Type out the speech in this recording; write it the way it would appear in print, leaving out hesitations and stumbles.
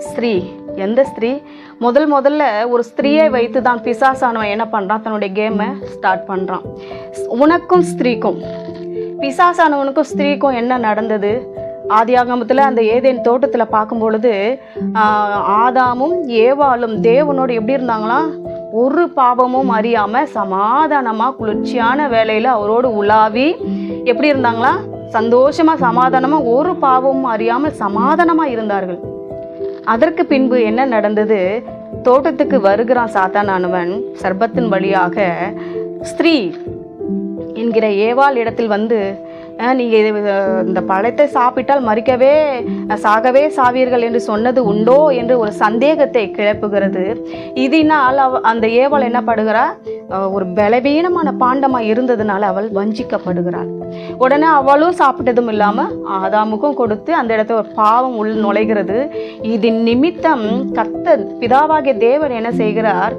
ஸ்திரீ. எந்த ஸ்திரீ? முதல்ல ஒரு ஸ்திரீயை வைத்து தான் பிசாசானவன் என்ன பண்ணுறான், தன்னுடைய கேமை ஸ்டார்ட் பண்ணுறான். உனக்கும் ஸ்திரீக்கும், பிசாசானவனுக்கும் ஸ்திரீக்கும் என்ன நடந்தது? ஆதியாகமத்தில் அந்த ஏதேன் தோட்டத்தில் பார்க்கும் பொழுது ஆதாமும் ஏவாளும் தேவனோடு எப்படி இருந்தாங்களாம்? ஒரு பாவமும் அறியாமல் சமாதானமாக குளிர்ச்சியான வேலையில் அவரோடு உலாவி எப்படி இருந்தாங்களா? சந்தோஷமாக சமாதானமாக ஒரு பாவமும் அறியாமல் சமாதானமாக இருந்தார்கள். அதற்கு பின்பு என்ன நடந்தது? தோட்டத்துக்கு வருகிறான் சாத்தானானவன் சர்ப்பத்தின் வழியாக. ஸ்திரீ என்கிற ஏவாள் இடத்தில் வந்து, நீங்கள் இந்த பழத்தை சாப்பிட்டால் சாகவே சாவீர்கள் என்று சொன்னது உண்டோ என்று ஒரு சந்தேகத்தை கிளப்புகிறது. இதனால் அந்த ஏவாள் என்ன படுகிறாள்? ஒரு பலவீனமான பாண்டமாக இருந்ததுனால அவள் வஞ்சிக்கப்படுகிறாள். உடனே அவளும் சாப்பிட்டதும் இல்லாமல் ஆதாமுக்கும் கொடுத்து அந்த இடத்துல ஒரு பாவம் நுழைகிறது. இதன் நிமித்தம் கர்த்தர் பிதாவாகிய தேவன் என்ன செய்கிறார்?